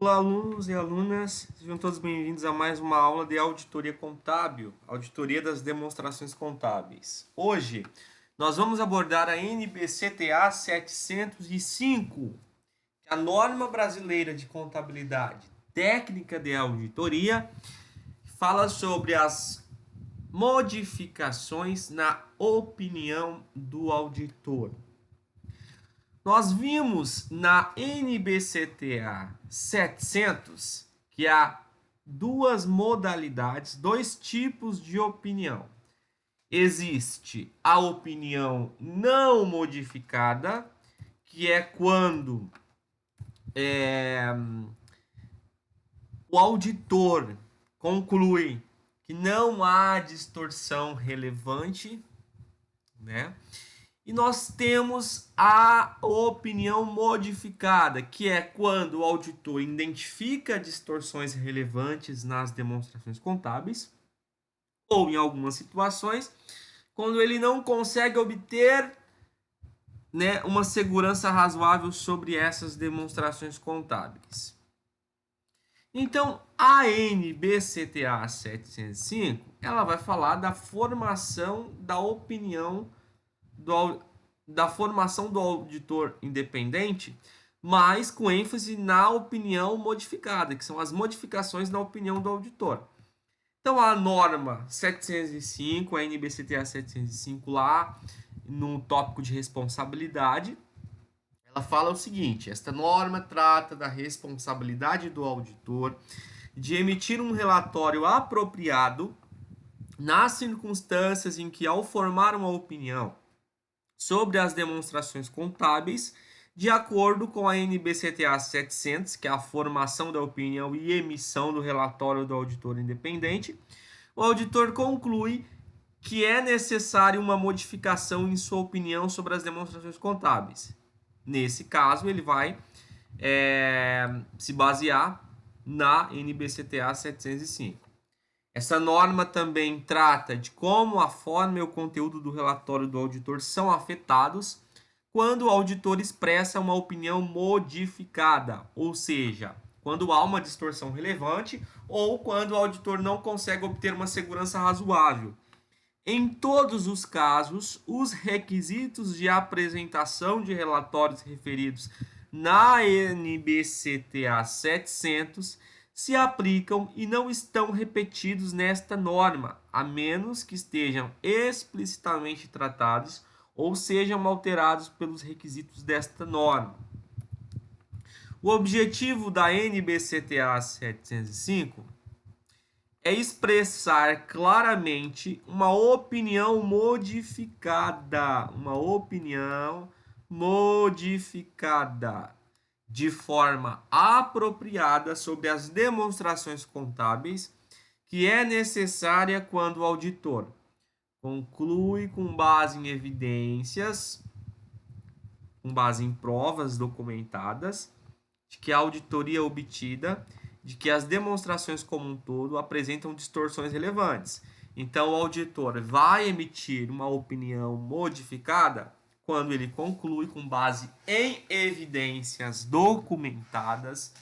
Olá, alunos e alunas, sejam todos bem-vindos a mais uma aula de auditoria contábil, auditoria das demonstrações contábeis. Hoje nós vamos abordar a NBCTA 705, a norma brasileira de contabilidade técnica de auditoria, que fala sobre as modificações na opinião do auditor. Nós vimos na NBCTA 700 que há duas modalidades, dois tipos de opinião. Existe a opinião não modificada, que é quando o auditor conclui que não há distorção relevante, né? E nós temos a opinião modificada, que é quando o auditor identifica distorções relevantes nas demonstrações contábeis, ou em algumas situações, quando ele não consegue obter, né, uma segurança razoável sobre essas demonstrações contábeis. Então, a NBCTA 705, ela vai falar da formação da opinião da formação do auditor independente, mas com ênfase na opinião modificada, que são as modificações na opinião do auditor. Então, a norma 705, a NBCTA 705, lá no tópico de responsabilidade, ela fala o seguinte: esta norma trata da responsabilidade do auditor de emitir um relatório apropriado nas circunstâncias em que, ao formar uma opinião sobre as demonstrações contábeis, de acordo com a NBCTA 700, que é a formação da opinião e emissão do relatório do auditor independente, o auditor conclui que é necessária uma modificação em sua opinião sobre as demonstrações contábeis. Nesse caso, ele vai se basear na NBCTA 705. Essa norma também trata de como a forma e o conteúdo do relatório do auditor são afetados quando o auditor expressa uma opinião modificada, ou seja, quando há uma distorção relevante ou quando o auditor não consegue obter uma segurança razoável. Em todos os casos, os requisitos de apresentação de relatórios referidos na NBCTA 700 se aplicam e não estão repetidos nesta norma, a menos que estejam explicitamente tratados ou sejam alterados pelos requisitos desta norma. O objetivo da NBCTA 705 é expressar claramente uma opinião modificada, de forma apropriada sobre as demonstrações contábeis, que é necessária quando o auditor conclui com base em evidências, com base em provas documentadas, de que a auditoria obtida, de que as demonstrações como um todo apresentam distorções relevantes. Então, o auditor vai emitir uma opinião modificada quando ele conclui com base em evidências documentadas,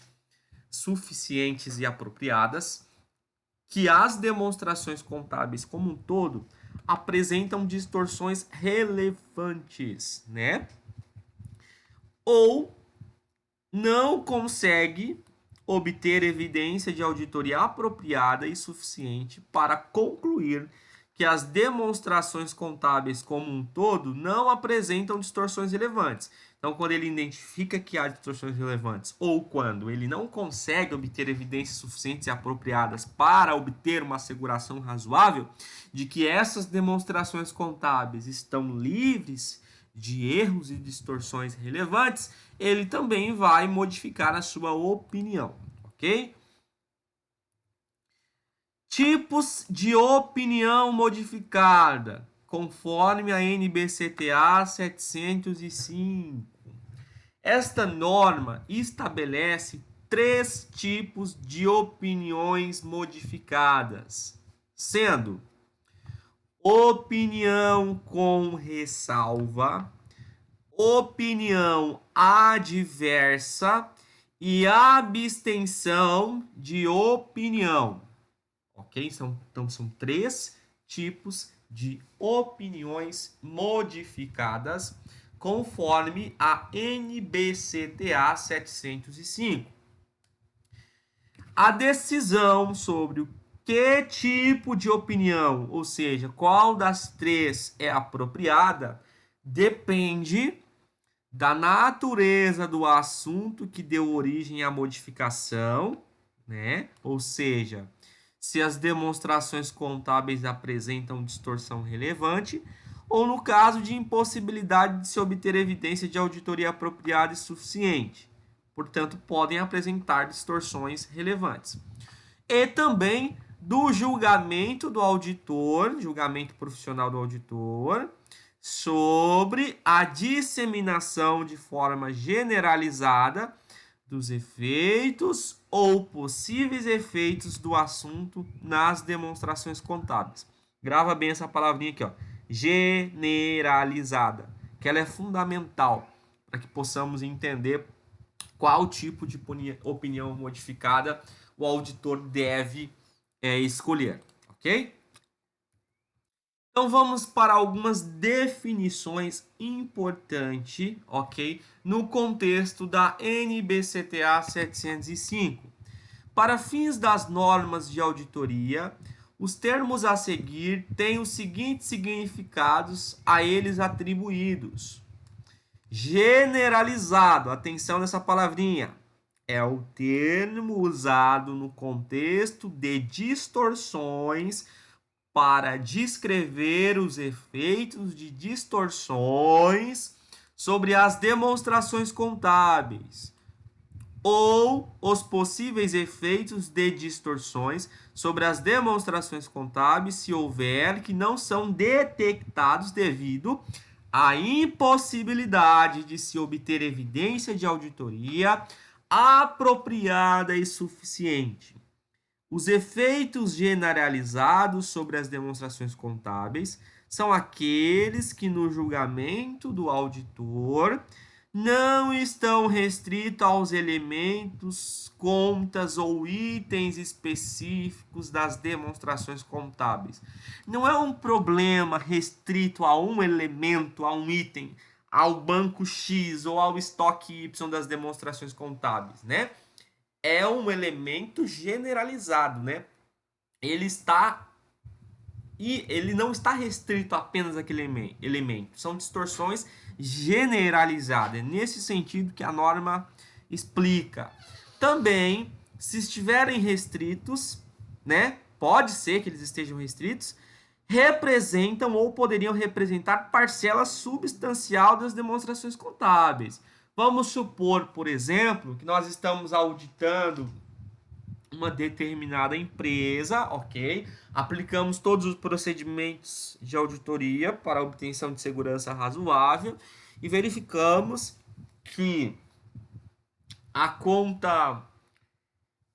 suficientes e apropriadas, que as demonstrações contábeis como um todo apresentam distorções relevantes, né? Ou não consegue obter evidência de auditoria apropriada e suficiente para concluir que as demonstrações contábeis como um todo não apresentam distorções relevantes. Então, quando ele identifica que há distorções relevantes ou quando ele não consegue obter evidências suficientes e apropriadas para obter uma asseguração razoável de que essas demonstrações contábeis estão livres de erros e distorções relevantes, ele também vai modificar a sua opinião, ok? Tipos de opinião modificada, conforme a NBCTA 705. Esta norma estabelece 3 tipos de opiniões modificadas, sendo opinião com ressalva, opinião adversa e abstenção de opinião. Ok? Então, são 3 tipos de opiniões modificadas conforme a NBCTA 705. A decisão sobre o que tipo de opinião, ou seja, qual das 3 é apropriada, depende da natureza do assunto que deu origem à modificação, né? Ou seja, se as demonstrações contábeis apresentam distorção relevante, ou no caso de impossibilidade de se obter evidência de auditoria apropriada e suficiente. Portanto, podem apresentar distorções relevantes. E também do julgamento do auditor, julgamento profissional do auditor, sobre a disseminação de forma generalizada dos efeitos ou possíveis efeitos do assunto nas demonstrações contábeis. Grava bem essa palavrinha aqui, ó, generalizada, que ela é fundamental para que possamos entender qual tipo de opinião modificada o auditor deve escolher, ok? Então vamos para algumas definições importantes, ok? No contexto da NBCTA 705. Para fins das normas de auditoria, os termos a seguir têm os seguintes significados a eles atribuídos. Generalizado, atenção nessa palavrinha, é o termo usado no contexto de distorções para descrever os efeitos de distorções sobre as demonstrações contábeis ou os possíveis efeitos de distorções sobre as demonstrações contábeis, se houver, que não são detectados devido à impossibilidade de se obter evidência de auditoria apropriada e suficiente. Os efeitos generalizados sobre as demonstrações contábeis são aqueles que, no julgamento do auditor, não estão restritos aos elementos, contas ou itens específicos das demonstrações contábeis. Não é um problema restrito a um elemento, a um item, ao banco X ou ao estoque Y das demonstrações contábeis, né? É um elemento generalizado, né? Ele não está restrito apenas àquele elemento. São distorções generalizadas. É nesse sentido que a norma explica. Também, se estiverem restritos, né? Pode ser que eles estejam restritos, representam ou poderiam representar parcela substancial das demonstrações contábeis. Vamos supor, por exemplo, que nós estamos auditando uma determinada empresa, ok? Aplicamos todos os procedimentos de auditoria para a obtenção de segurança razoável e verificamos que a conta,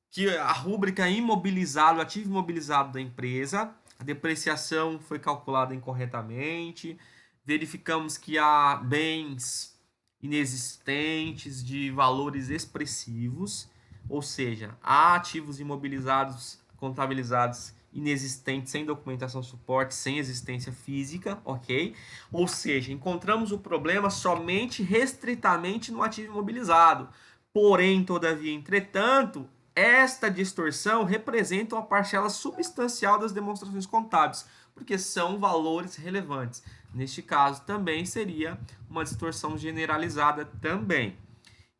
que a rúbrica imobilizado, ativo imobilizado da empresa, a depreciação foi calculada incorretamente, verificamos que há bens inexistentes de valores expressivos, ou seja, há ativos imobilizados contabilizados inexistentes, sem documentação suporte, sem existência física, ok? Ou seja, encontramos o problema somente restritamente no ativo imobilizado. Porém, todavia, entretanto, esta distorção representa uma parcela substancial das demonstrações contábeis, porque são valores relevantes. Neste caso, também seria uma distorção generalizada também.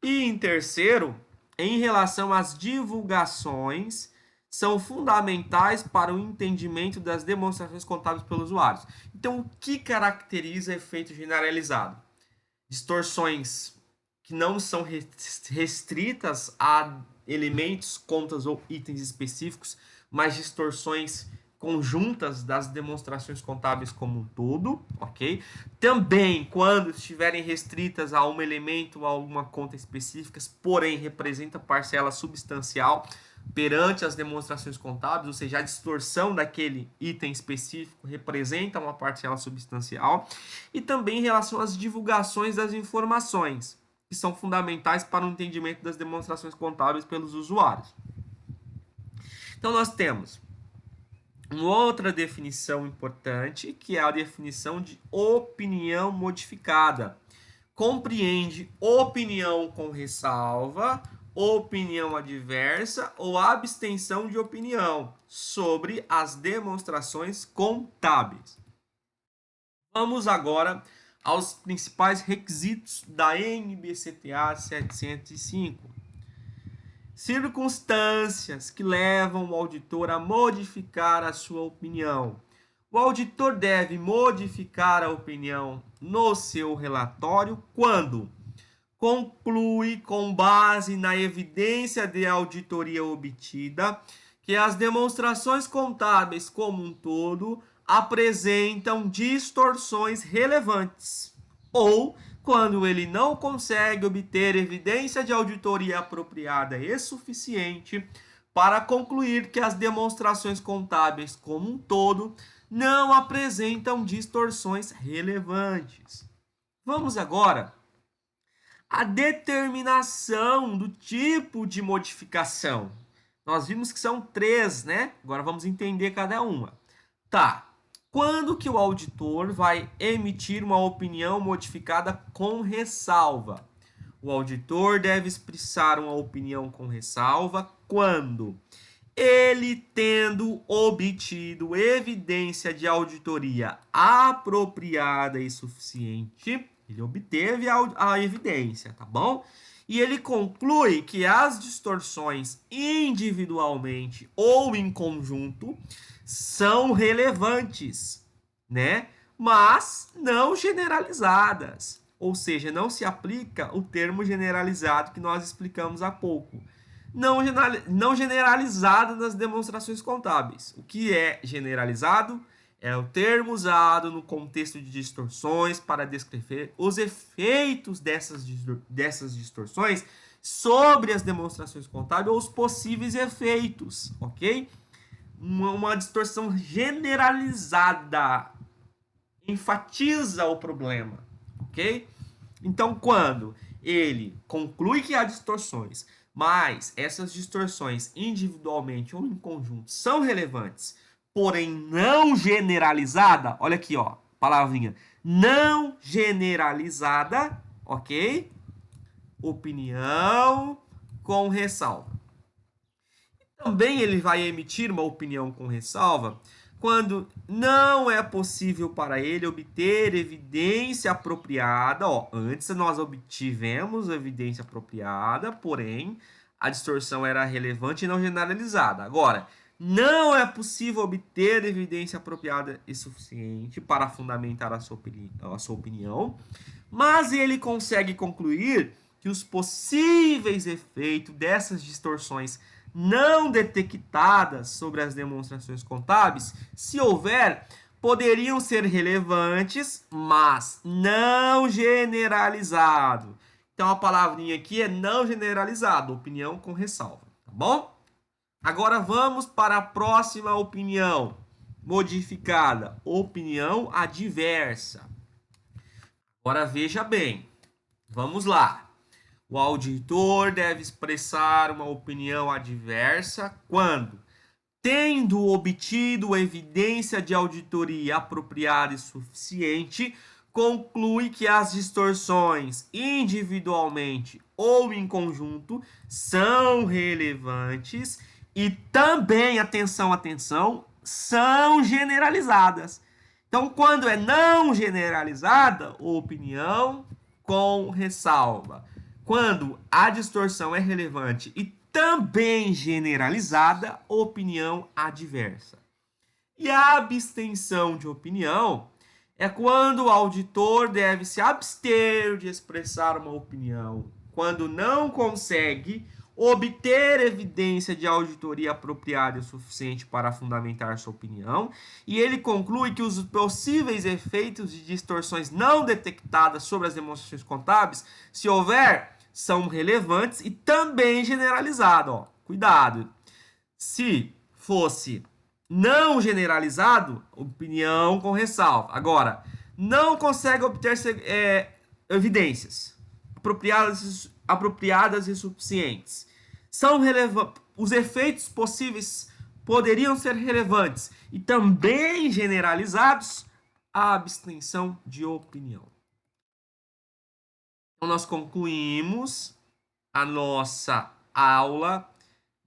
E em terceiro, em relação às divulgações, são fundamentais para o entendimento das demonstrações contábeis pelos usuários. Então, o que caracteriza efeito generalizado? Distorções que não são restritas a elementos, contas ou itens específicos, mas distorções conjuntas das demonstrações contábeis como um todo, ok? Também, quando estiverem restritas a um elemento ou a alguma conta específicas, porém representa parcela substancial perante as demonstrações contábeis, ou seja, a distorção daquele item específico representa uma parcela substancial, e também em relação às divulgações das informações, que são fundamentais para o entendimento das demonstrações contábeis pelos usuários. Então, nós temos uma outra definição importante, que é a definição de opinião modificada. Compreende opinião com ressalva, opinião adversa ou abstenção de opinião sobre as demonstrações contábeis. Vamos agora aos principais requisitos da NBCTA 705. Circunstâncias que levam o auditor a modificar a sua opinião. O auditor deve modificar a opinião no seu relatório quando conclui, com base na evidência de auditoria obtida, que as demonstrações contábeis como um todo apresentam distorções relevantes, ou quando ele não consegue obter evidência de auditoria apropriada e suficiente para concluir que as demonstrações contábeis como um todo não apresentam distorções relevantes. Vamos agora à determinação do tipo de modificação. Nós vimos que são 3, né? Agora vamos entender cada uma. Tá. Quando que o auditor vai emitir uma opinião modificada com ressalva? O auditor deve expressar uma opinião com ressalva quando ele, tendo obtido evidência de auditoria apropriada e suficiente, ele obteve a evidência, tá bom? E ele conclui que as distorções individualmente ou em conjunto são relevantes, né? Mas não generalizadas. Ou seja, não se aplica o termo generalizado que nós explicamos há pouco. Não generalizada nas demonstrações contábeis. O que é generalizado é o termo usado no contexto de distorções para descrever os efeitos dessas distorções sobre as demonstrações contábeis ou os possíveis efeitos, ok? Uma distorção generalizada enfatiza o problema, ok? Então, quando ele conclui que há distorções, mas essas distorções individualmente ou em conjunto são relevantes, porém não generalizada, olha aqui, ó, palavrinha, não generalizada, ok? Opinião com ressalva. Também ele vai emitir uma opinião com ressalva quando não é possível para ele obter evidência apropriada. Ó, antes nós obtivemos evidência apropriada, porém a distorção era relevante e não generalizada. Agora, não é possível obter evidência apropriada e suficiente para fundamentar a sua opinião, mas ele consegue concluir que os possíveis efeitos dessas distorções não detectadas sobre as demonstrações contábeis, se houver, poderiam ser relevantes, mas não generalizado. Então a palavrinha aqui é não generalizado, opinião com ressalva, tá bom? Agora vamos para a próxima opinião modificada, opinião adversa. Agora veja bem, vamos lá. O auditor deve expressar uma opinião adversa quando, tendo obtido evidência de auditoria apropriada e suficiente, conclui que as distorções individualmente ou em conjunto são relevantes e também, atenção, são generalizadas. Então, quando é não generalizada, opinião com ressalva. Quando a distorção é relevante e também generalizada, opinião adversa. E a abstenção de opinião é quando o auditor deve se abster de expressar uma opinião, quando não consegue obter evidência de auditoria apropriada e suficiente para fundamentar sua opinião, e ele conclui que os possíveis efeitos de distorções não detectadas sobre as demonstrações contábeis, se houver, são relevantes e também generalizados. Ó, cuidado. Se fosse não generalizado, opinião com ressalva. Agora, não consegue obter evidências apropriadas e suficientes. Os efeitos possíveis poderiam ser relevantes e também generalizados à abstenção de opinião. Então, nós concluímos a nossa aula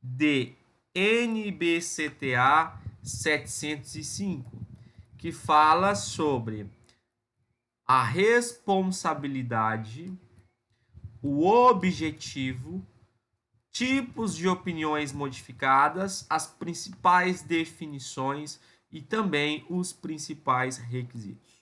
de NBCTA 705, que fala sobre a responsabilidade, o objetivo, tipos de opiniões modificadas, as principais definições e também os principais requisitos.